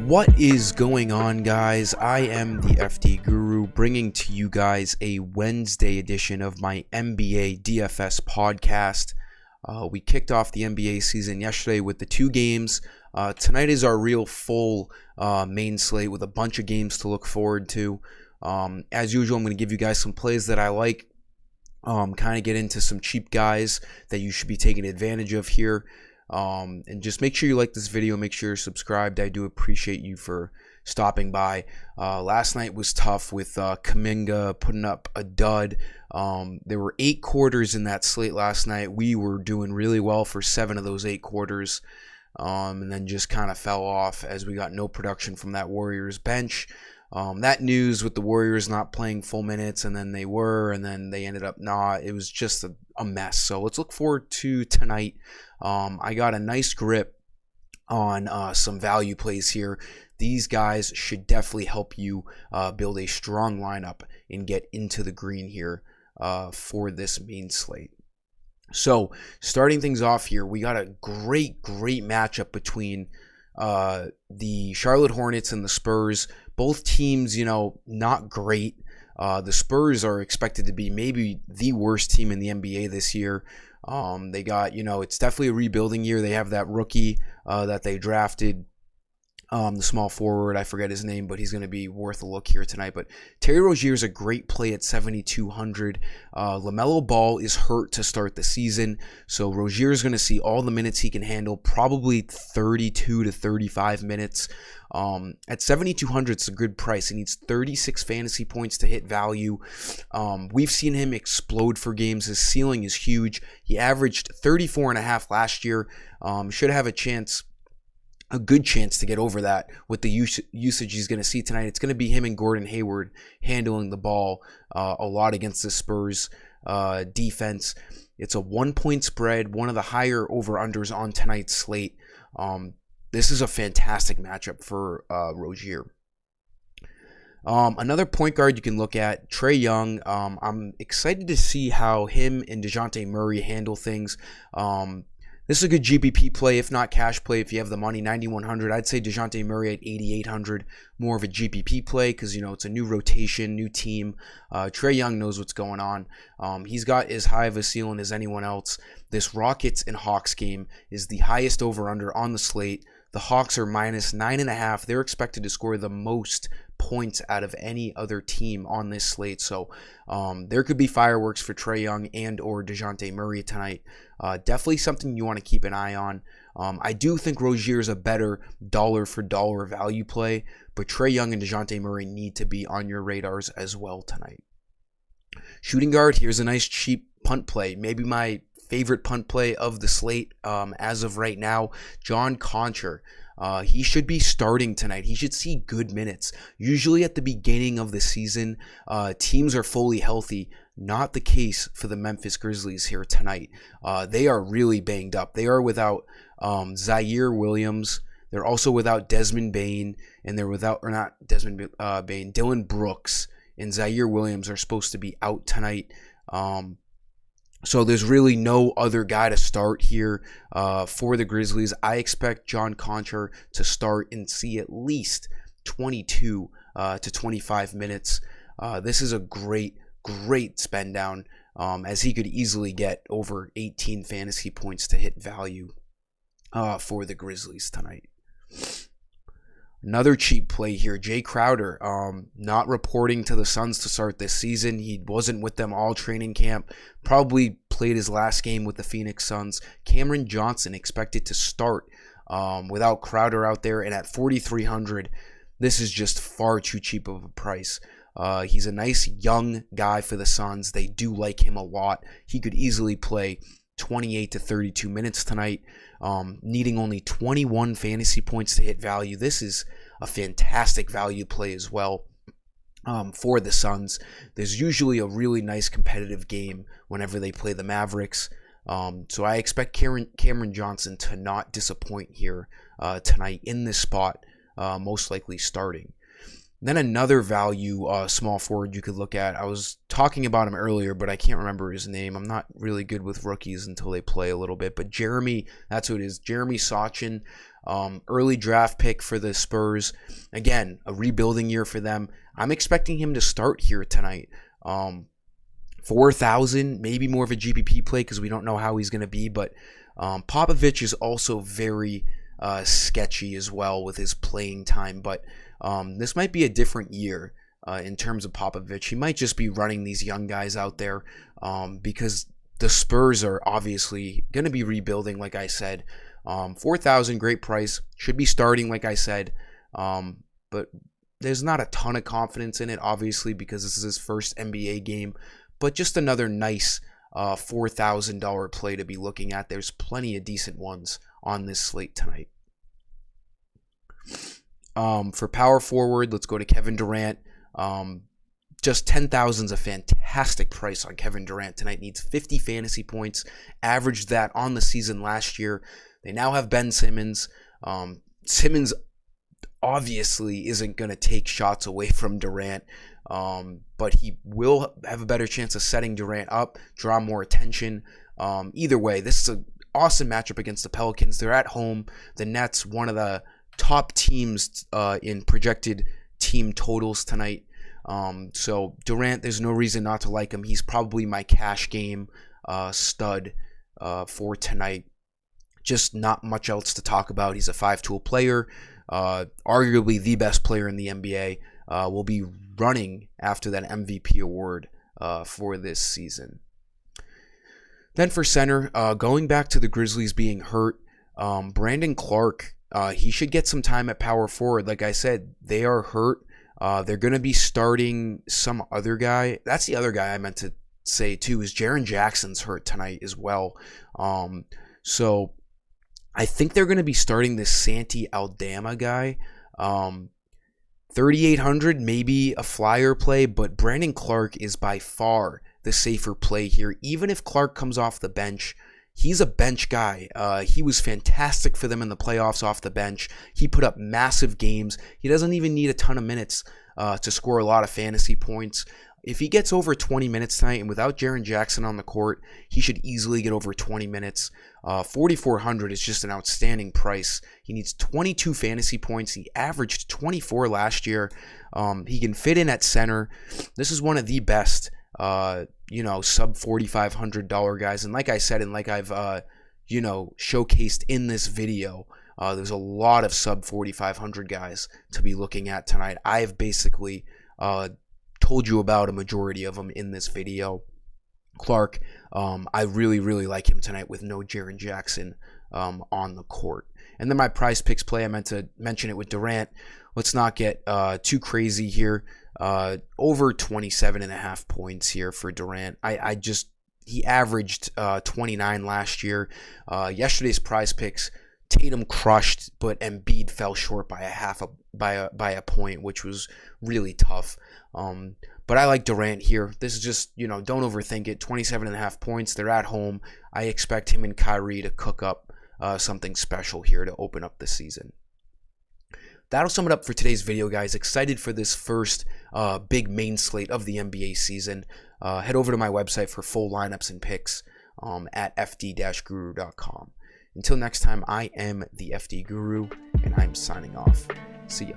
What is going on, guys? I am the FD Guru, bringing to you guys a Wednesday edition of my NBA DFS podcast. We kicked off the NBA season yesterday with the 2 games. Tonight is our real full main slate with a bunch of games to look forward to. As usual, I'm going to give you guys some plays that I like, kind of get into some cheap guys that you should be taking advantage of here. And just make sure you like this video, make sure you're subscribed. I do appreciate you for stopping by. Last night was tough with Kuminga putting up a dud. There were 8 quarters in that slate last night. We were doing really well for 7 of those 8 quarters, and then just kind of fell off as we got no production from that Warriors bench. That news with the Warriors not playing full minutes, and then they were, and then they ended up not. It was just a mess. So let's look forward to tonight. I got a nice grip on some value plays here. These guys should definitely help you build a strong lineup and get into the green here for this main slate. So starting things off here, we got a great matchup between the Charlotte Hornets and the Spurs. Both teams, not great. The Spurs are expected to be maybe the worst team in the NBA this year. They got, it's definitely a rebuilding year. They have that rookie that they drafted, the small forward. I forget his name, but he's going to be worth a look here tonight. But Terry Rozier is a great play at 7,200. LaMelo Ball is hurt to start the season, so Rozier is going to see all the minutes he can handle, probably 32 to 35 minutes. At 7,200, it's a good price. He needs 36 fantasy points to hit value. We've seen him explode for games. His ceiling is huge. He averaged 34.5 last year. Should have a good chance to get over that with the usage he's going to see tonight. It's going to be him and Gordon Hayward handling the ball a lot against the Spurs defense. It's a 1-point spread, one of the higher over-unders on tonight's slate. This is a fantastic matchup for Rozier. Another point guard you can look at, Trae Young. I'm excited to see how him and DeJounte Murray handle things. This is a good GPP play, if not cash play, if you have the money, 9,100. I'd say DeJounte Murray at 8,800, more of a GPP play because, it's a new rotation, new team. Trae Young knows what's going on. He's got as high of a ceiling as anyone else. This Rockets and Hawks game is the highest over-under on the slate. The Hawks are minus 9.5. They're expected to score the most points out of any other team on this slate. So there could be fireworks for Trae Young and or DeJounte Murray tonight. Definitely something you want to keep an eye on. I do think Rozier is a better dollar-for-dollar value play, but Trae Young and DeJounte Murray need to be on your radars as well tonight. Shooting guard, here's a nice cheap punt play. Maybe my favorite punt play of the slate as of right now, John Konchar. He should be starting tonight. He should see good minutes. Usually at the beginning of the season, teams are fully healthy. Not the case for the Memphis Grizzlies here tonight. They are really banged up. They are without Zaire Williams. They're also without Desmond Bane, and they're without, or not Desmond Bane, Dillon Brooks and Zaire Williams are supposed to be out tonight. So there's really no other guy to start here for the Grizzlies. I expect John Konchar to start and see at least 22 to 25 minutes. This is a great spend down as he could easily get over 18 fantasy points to hit value for the Grizzlies tonight. Another cheap play here, Jay Crowder, not reporting to the Suns to start this season. He wasn't with them all training camp, probably played his last game with the Phoenix Suns. Cameron Johnson expected to start without Crowder out there, and at 4,300, this is just far too cheap of a price. He's a nice young guy for the Suns. They do like him a lot. He could easily play 28 to 32 minutes tonight, needing only 21 fantasy points to hit value. This is a fantastic value play as well for the Suns. There's usually a really nice competitive game whenever they play the Mavericks. So I expect Cameron Johnson to not disappoint here tonight in this spot, most likely starting. Then another value small forward you could look at. I was talking about him earlier, but I can't remember his name. I'm not really good with rookies until they play a little bit. But Jeremy, that's who it is. Jeremy Sochin, early draft pick for the Spurs. Again, a rebuilding year for them. I'm expecting him to start here tonight. 4,000, maybe more of a GPP play because we don't know how he's going to be. But Popovich is also very sketchy as well with his playing time. But this might be a different year in terms of Popovich. He might just be running these young guys out there because the Spurs are obviously going to be rebuilding, like I said. 4,000, great price. Should be starting, like I said. But there's not a ton of confidence in it, obviously, because this is his first NBA game. But just another nice $4,000 play to be looking at. There's plenty of decent ones on this slate tonight. For power forward, let's go to Kevin Durant. Just 10,000 is a fantastic price on Kevin Durant tonight. Needs 50 fantasy points. Averaged that on the season last year. They now have Ben Simmons. Simmons obviously isn't going to take shots away from Durant, but he will have a better chance of setting Durant up, draw more attention. Either way, this is an awesome matchup against the Pelicans. They're at home. The Nets, one of the top teams in projected team totals tonight. So Durant, there's no reason not to like him. He's probably my cash game stud for tonight. Just not much else to talk about. He's a 5-tool player, arguably the best player in the NBA. Will be running after that MVP award for this season. Then for center, going back to the Grizzlies being hurt, Brandon Clark, he should get some time at power forward. Like I said, they are hurt. They're going to be starting some other guy. That's the other guy I meant to say too, is Jaren Jackson's hurt tonight as well. So I think they're going to be starting this Santi Aldama guy. 3,800, maybe a flyer play, but Brandon Clark is by far the safer play here. Even if Clark comes off the bench, he's a bench guy. He was fantastic for them in the playoffs off the bench. He put up massive games. He doesn't even need a ton of minutes to score a lot of fantasy points. If he gets over 20 minutes tonight, and without Jaren Jackson on the court, he should easily get over 20 minutes. 4,400 is just an outstanding price. He needs 22 fantasy points. He averaged 24 last year. He can fit in at center. This is one of the best, sub $4,500 guys. And like I said, and like I've, showcased in this video, there's a lot of sub 4,500 guys to be looking at tonight. I've basically told you about a majority of them in this video. Clark, I really, really like him tonight with no Jaren Jackson on the court. And then my prize picks play, I meant to mention it with Durant. Let's not get too crazy here. Over 27.5 points here for Durant. He averaged 29 last year. Yesterday's prize picks, Tatum crushed, but Embiid fell short by a point, which was really tough. But I like Durant here. This is just, don't overthink it. 27.5 points. They're at home. I expect him and Kyrie to cook up something special here to open up the season. That'll sum it up for today's video, guys. Excited for this first big main slate of the NBA season. Head over to my website for full lineups and picks at fd-guru.com. Until next time, I am the FD Guru, and I'm signing off. See ya.